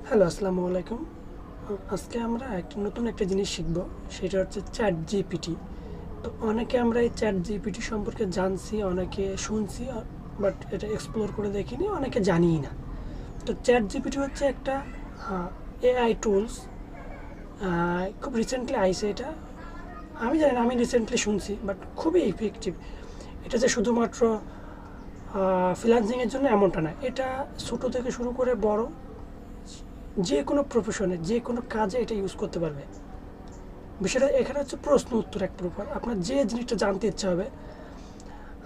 Hello, আসসালামু আলাইকুম। আজকে আমরা নতুন একটা জিনিস শিখব, সেটা হচ্ছে চ্যাট জিপিটি। তো অনেকে আমরা এই চ্যাট জিপিটি সম্পর্কে জানছি, অনেকে শুনছি, বাট এটা এক্সপ্লোর করে দেখিনি, অনেকে জানিই না। তো চ্যাট জিপিটি হচ্ছে একটা এআই টুলস। খুব রিসেন্টলি আইছে এটা। আমি জানি না, আমি রিসেন্টলি শুনছি, বাট খুবই ইফেক্টিভ। এটা যে শুধুমাত্র ফ্রিল্যান্সিংয়ের জন্য এমনটা না, এটা ছোটো থেকে শুরু করে বড় যে কোনো প্রফেশনে, যে কোনো কাজে এটা ইউজ করতে পারবে। বিষয়টা এখানে হচ্ছে প্রশ্ন উত্তর এক প্রকার। আপনার যে জিনিসটা জানতে ইচ্ছা হবে,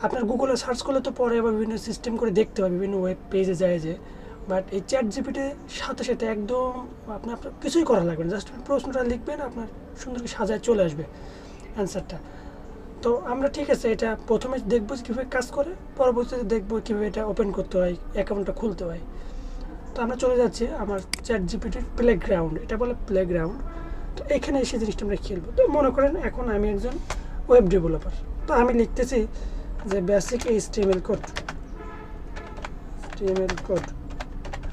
আপনার গুগলে সার্চ করলে তো পরে আবার বিভিন্ন সিস্টেম করে দেখতে হবে, বিভিন্ন ওয়েব পেজে যায় যে। বাট এই চ্যাট জিপিটির সাথে সাথে একদম আপনার কিছুই করা লাগবে না, জাস্ট প্রশ্নটা লিখবেন, আপনার সুন্দর করে সাজায় চলে আসবে অ্যান্সারটা। তো আমরা ঠিক আছে, এটা প্রথমে দেখবো কীভাবে কাজ করে, পরবর্তীতে দেখবো কীভাবে এটা ওপেন করতে হয়, অ্যাকাউন্টটা খুলতে হয়। তো আমরা চলে যাচ্ছি আমার চ্যাট জিপিটির প্লেগ্রাউন্ড, এটা বলে প্লেগ্রাউন্ড। তো এখানে এসে জিনিসটা আমরা খেলবো। তো মনে করেন এখন আমি একজন ওয়েব ডেভেলপার, তো আমি লিখতেছি যে বেসিক এইচটিএমএল কোড।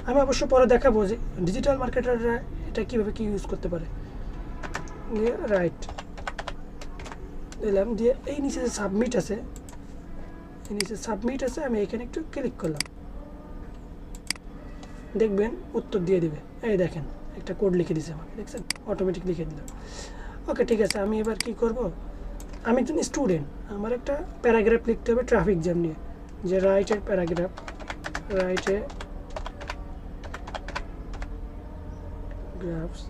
আমি অবশ্য পরে দেখাবো যে ডিজিটাল মার্কেটাররা এটা কীভাবে কী ইউজ করতে পারে। দিয়ে রাইট দিলাম, দিয়ে এই নিচে যে সাবমিট আছে, আমি এখানে একটু ক্লিক করলাম। দেখবেন উত্তর দিয়ে দিবে। এই দেখেন, একটা কোড লিখে দিছে আমাকে, দেখছেন, অটোমেটিক লিখে দিলাম। ওকে, ঠিক আছে, আমি এবার কি করব, আমি একজন স্টুডেন্ট, আমার একটা প্যারাগ্রাফ লিখতে হবে ট্রাফিক জ্যাম নিয়ে, যে রাইটের প্যারাগ্রাফ, রাইটে গ্রাফস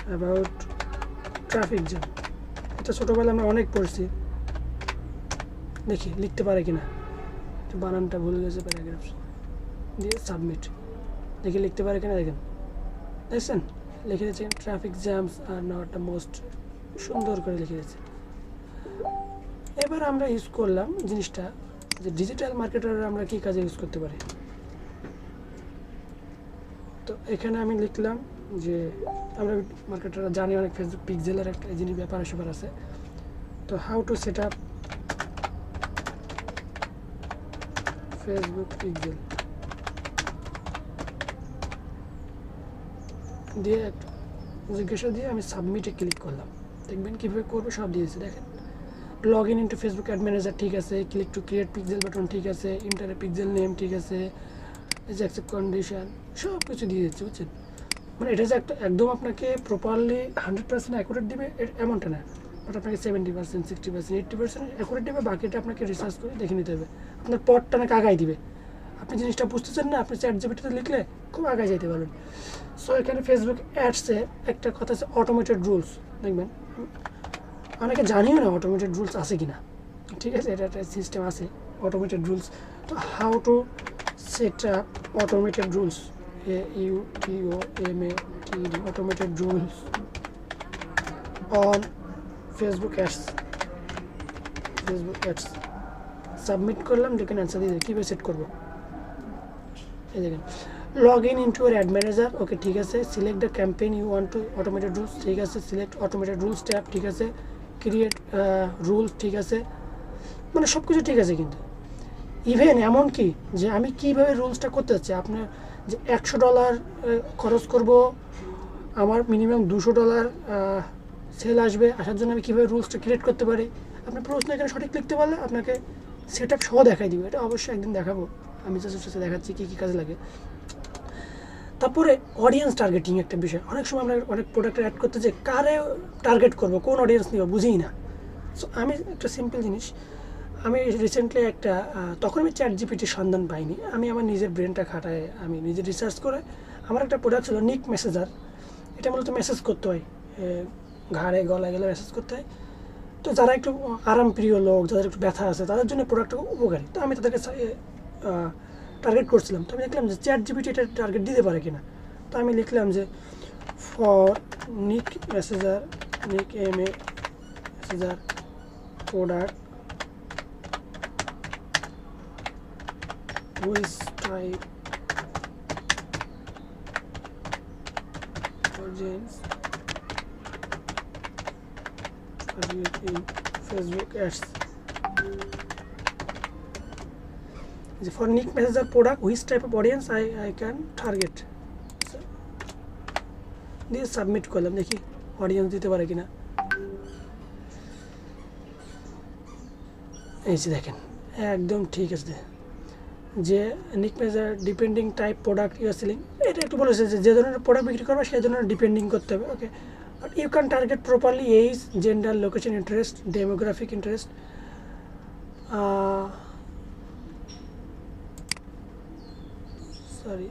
অ্যাবাউট ট্রাফিক জ্যাম। এটা ছোটোবেলা আমরা অনেক পড়ছি, দেখি লিখতে পারে কিনা, বানানটা ভুলে গেছে, প্যারাগ্রাফস দিয়ে সাবমিট, দেখি লিখতে পারে কিনা। দেখছেন লিখে দিয়েছে traffic jams are not the most, সুন্দর করে লিখে দিয়েছে। এবার আমরা ইউজ করলাম জিনিসটা যে ডিজিটাল মার্কেটার আমরা কী কাজে ইউজ করতে পারি। তো এখানে আমি লিখলাম যে আমরা মার্কেটাররা জানি অনেক ফেসবুক পিক্সেলের একটা জিনিস ব্যাপার আছে। তো how to set up Facebook pixel দিয়ে একটা জিজ্ঞাসা দিয়ে আমি সাবমিটে ক্লিক করলাম। দেখবেন কীভাবে করবো সব দিয়েছে, দেখেন। Log in into Facebook ad manager ঠিক আছে, click to create pixel button ঠিক আছে, ইন্টার পিক্সেল নেম ঠিক আছে, এই যে অ্যাকসেপ্ট কন্ডিশন, সব কিছু দিয়ে দিচ্ছে, বুঝছেন। মানে এটা যে একটা একদম আপনাকে প্রপারলি 100% অ্যাকুরেট দিবে এমনটা না, বাট আপনাকে 70%, 60%, 80% অ্যাকুরেট দেবে, বাকিটা আপনাকে রিসার্চ করে দেখে নিতে হবে। আপনার পথটা অনেক আগায় দিবে। আপনি জিনিসটা বুঝতেছেন না, আপনি চ্যাট জিপিটিতে লিখলে খুব আগায় যেতে পারবেন। সো এখানে ফেসবুক অ্যাডসে একটা কথা আছে অটোমেটেড রুলস, দেখবেন অনেকে জানিও না অটোমেটেড রুলস আছে কিনা। ঠিক আছে, এটা একটা সিস্টেম আছে অটোমেটেড রুলস। তো how to set up automated rules, AUTOMATED automated rules on Facebook ads. Submit করলাম, দেখেন অ্যান্সার দিয়ে কীভাবে সেট করবো। এই দেখেন log in into your ad manager, okay ঠিক আছে। Select the campaign you want to automated rules, ঠিক আছে। সিলেক্ট অটোমেটেড রুলস ট্যাব, ঠিক আছে। ক্রিয়েট রুলস, ঠিক আছে। মানে সব কিছু ঠিক আছে, কিন্তু ইভেন এমন কি যে আমি কীভাবে রুলসটা করতে চাচ্ছি, আপনার যে $100 খরচ করব, আমার মিনিমাম $200 সেল আসবে, আসার জন্য আমি কীভাবে রুলসটা ক্রিয়েট করতে পারি। আপনি প্রশ্ন এখানে সঠিক লিখতে পারলে আপনাকে সেট আপ সহ দেখাই দিবে। এটা অবশ্যই একদিন দেখাবো, আমি জাস্ট দেখাচ্ছি কী কী কাজে লাগে। তারপরে অডিয়েন্স টার্গেটিং একটা বিষয়, অনেক সময় আমরা অনেক প্রোডাক্ট অ্যাড করতে যে কারে টার্গেট করবো, কোন অডিয়েন্স নিব বুঝিই না। সো আমি একটা সিম্পল জিনিস, আমি রিসেন্টলি একটা তখন আমি চ্যাট জিপিটির সন্ধান পাইনি, আমি আমার নিজের ব্রেনটা খাটায় আমি নিজে রিসার্চ করে আমার একটা প্রোডাক্ট ছিল নিক মেসেজার। এটা মূলত মেসেজ করতে হয়, ঘাড়ে গলায় গেলে মেসেজ করতে হয়। তো যারা একটু আরামপ্রিয় লোক, যাদের একটু ব্যথা আছে, তাদের জন্য প্রোডাক্টটা উপকারী। তো আমি তাদেরকে টার্গেট করছিলাম। তো আমি দেখলাম যে চ্যাট জিপিটি এটা টার্গেট দিতে পারে কিনা। তো আমি লিখলাম যে ফর নিক massager product which type audience targeting Facebook ads. For nick messenger product, which type of audience I can target. So দিয়ে সাবমিট করলাম, দেখি অডিয়েন্স দিতে পারে কিনা। এই যে দেখেন একদম ঠিক আছে, যে নিক measure depending type product you are selling, এটা একটু বলেছে যে ধরনের প্রোডাক্ট বিক্রি করবে সেই ধরনের ডিপেন্ডিং করতে হবে। Okay, but you can target properly age, gender, location, interest, demographic interest. Sorry,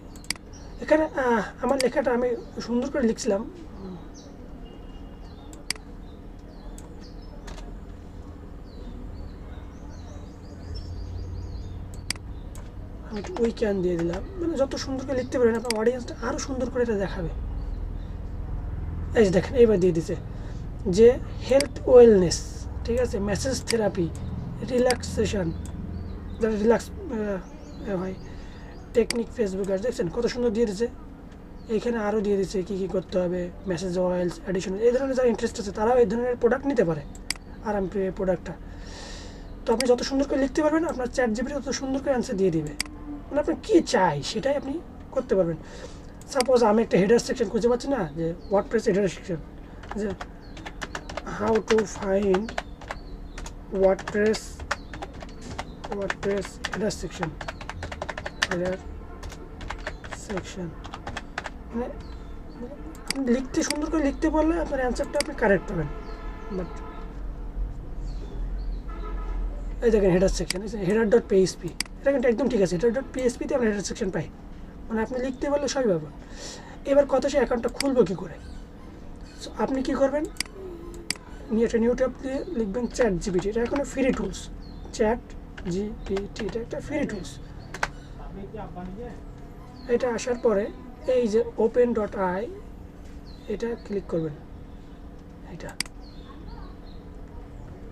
এখানে আমার লেখাটা আমি সুন্দর করে লিখছিলাম, আমি একটু ওই ক্যান দিয়ে দিলাম, মানে যত সুন্দর করে লিখতে পারেন আপনার অডিয়েন্সটা আরও সুন্দর করে এটা দেখাবে। এই যে দেখেন এইবার দিয়ে দিছে যে হেলথ ওয়েলনেস, ঠিক আছে, মেসেজ থেরাপি, রিল্যাক্সেশন, যারা রিল্যাক্স হয়, টেকনিক, ফেসবুক আর দেখছেন কত সুন্দর দিয়ে দিচ্ছে। এইখানে আরও দিয়ে দিচ্ছে কী কী করতে হবে, মেসেজ অয়েলস, অ্যাডিশনাল, এই ধরনের যারা ইন্টারেস্ট আছে তারাও এই ধরনের প্রোডাক্ট নিতে পারে আরাম প্রিয় প্রোডাক্টটা। তো আপনি যত সুন্দর করে লিখতে পারবেন আপনার ChatGPT তত সুন্দর করে অ্যান্সার দিয়ে দিবে, মানে আপনার কী চাই সেটাই আপনি করতে পারবেন। সাপোজ আমি একটা হেডার সেকশন খুঁজে পাচ্ছি না, যে ওয়ার্ডপ্রেস হেডার সেকশন, যে how to find WordPress header section, মানে আপনি লিখতে সুন্দর করে লিখতে পারলে আপনার অ্যান্সারটা আপনি কারেক্ট পাবেন। বাট এই দেখেন হেডার সেকশন, header.php, এটা কিন্তু একদম ঠিক আছে, header.php তে আমরা হেডার সেকশন পাই, মানে আপনি লিখতে পারলে সবই পাবেন। এবার কথা সে অ্যাকাউন্টটা খুলবো কী করে, সো আপনি কী করবেন, একটা নিউ ট্যাব দিয়ে লিখবেন ChatGPT, এটা এখন ফ্রি টুলস, ChatGPT এটা একটা ফ্রি টুলস। এটা আসার পরে এই যে open.i এটা ক্লিক করবেন, এটা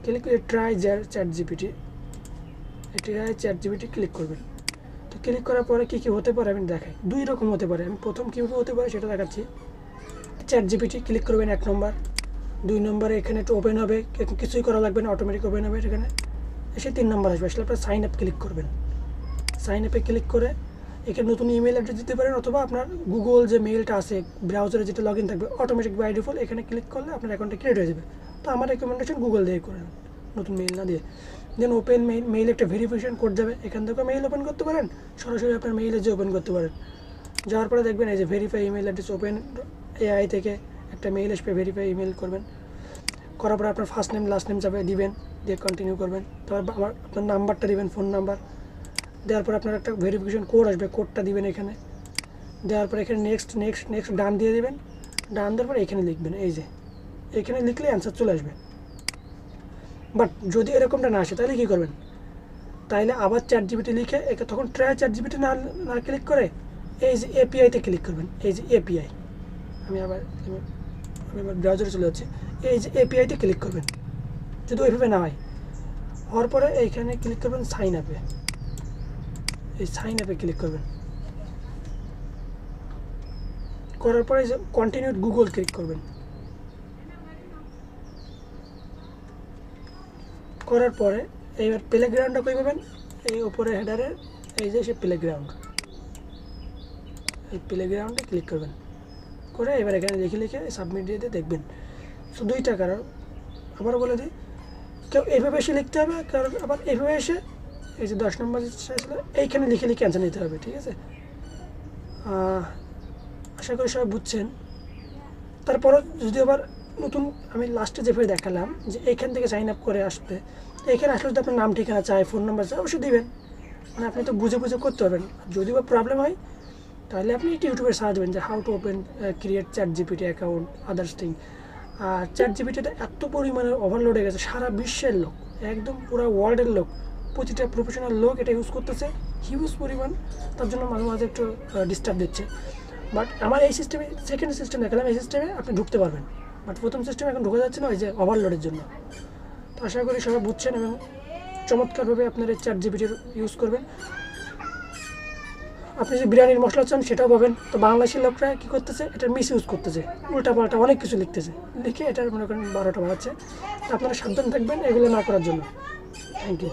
ক্লিক করে ট্রাই ChatGPT, ChatGPT ক্লিক করবেন। তো ক্লিক করার পরে কী কী হতে পারে আমি দেখাই, দুই রকম হতে পারে, আমি প্রথম কীভাবে হতে পারে সেটা দেখাচ্ছি। ChatGPT ক্লিক করবেন 1 নম্বর, 2 নম্বরে এখানে একটু ওপেন হবে, কিছুই করা লাগবে না, অটোমেটিক ওপেন হবে এখানে, এসে 3 নম্বর আসবে, আসলে আপনার সাইন আপ ক্লিক করবেন। সাইন আপে ক্লিক করে এখানে নতুন ইমেল অ্যাড্রেস দিতে পারেন, অথবা আপনার গুগল যে মেইলটা আছে ব্রাউজারে যেটা লগ ইন থাকবে অটোমেটিক বাই ডিফল্ট এখানে ক্লিক করলে আপনার অ্যাকাউন্টটা ক্রিয়েট হয়ে যাবে। তো আমার রেকমেন্ডেশন গুগল দিয়ে করেন, নতুন মেইল না দিয়ে। দেন ওপেন মেইল একটা ভেরিফিকেশন কোড যাবে, এখান থেকে মেইল ওপেন করতে পারেন, সরাসরি আপনার মেইলে যে ওপেন করতে পারেন। যাওয়ার পরে দেখবেন এই যে verify email address, open AI থেকে একটা মেইল আসবে, ভেরিফাই ইমেল করবেন, করার পরে আপনার ফার্স্ট নেম লাস্ট নেম যাবে দিবেন, দিয়ে কন্টিনিউ করবেন। তারপর আপনার নাম্বারটা দিবেন, ফোন নাম্বার দেওয়ার পরে আপনার একটা ভেরিফিকেশন কোড আসবে, কোডটা দিবেন এখানে, দেওয়ার পরে এখানে নেক্সট ডান দিয়ে দেবেন। ডান দেওয়ার পরে এখানে লিখবেন, এই যে এখানে লিখলে অ্যান্সার চলে আসবে। বাট যদি এরকমটা না আসে তাহলে কী করবেন, তাইলে আবার ChatGPT লিখে তখন ট্রাই ChatGPT না ক্লিক করে এই যে API-তে ক্লিক করবেন, এই যে API, আমি আবার ব্রাউজারে চলে যাচ্ছি, এই যে API-তে ক্লিক করবেন। যদি ওইভাবে না হয়, হওয়ার পরে এইখানে ক্লিক করবেন সাইন আপে, এই সাইন আপে ক্লিক করবেন, করার পরে যে কন্টিনিউ গুগল ক্লিক করবেন, করার পরে এইবার প্লেগ্রাউন্ডটা কই পাবেন, এই উপরে হেডারের এই যে সে প্লেগ্রাউন্ড, এই প্লেগ্রাউন্ডে ক্লিক করবেন, করে এবার এখানে লিখে সাবমিট দিয়ে দেখবেন। সো দুইটা কারণ আবারও বলে দিই, কেউ এইভাবে এসে লিখতে হবে, কারণ আবার এইভাবে এসে এই যে 10 নম্বর এইখানে লিখে অ্যান্সার নিতে হবে, ঠিক আছে। আশা করি সবাই বুঝছেন। তারপরও যদি আবার নতুন আমি লাস্টে যেভাবে দেখালাম যে এইখান থেকে সাইন আপ করে আসবে, এইখানে আসলে যদি আপনার নাম ঠিকানা চাই, ফোন নাম্বার চাই, অবশ্যই দিবেন, মানে আপনি তো বুঝে করতে পারবেন। যদি বা প্রবলেম হয় তাহলে আপনি ইউটিউবে সার্চ দেবেন যে how to open create ChatGPT account others thing. আর ChatGPTটা এত পরিমাণে ওভারলোড হয়ে গেছে, সারা বিশ্বের লোক, একদম পুরো ওয়ার্ল্ডের লোক, প্রতিটা প্রফেশনাল লোক এটা ইউজ করতেছে হিউজ পরিমাণ, তার জন্য মাঝে মাঝে একটু ডিস্টার্ব দিচ্ছে। বাট আমার এই সিস্টেমে সেকেন্ড সিস্টেম দেখালাম, এই সিস্টেমে আপনি ঢুকতে পারবেন, বাট প্রথম সিস্টেমে এখন ঢোকা যাচ্ছে না ওই যে ওভারলোডের জন্য। তো আশা করি সবাই বুঝছেন এবং চমৎকারভাবে আপনার এই ChatGPT ইউজ করবেন। আপনি যে বিরিয়ানির মশলা চান সেটাও পাবেন। তো বাংলাদেশের লোকরা কী করতেছে, এটা মিস ইউজ করতেছে, উল্টাপাল্টা অনেক কিছু লিখতেছে, লিখে এটার মনে করেন 12টা বাজাচ্ছে। তো আপনারা সাবধান থাকবেন এগুলো না করার জন্য। Thank you.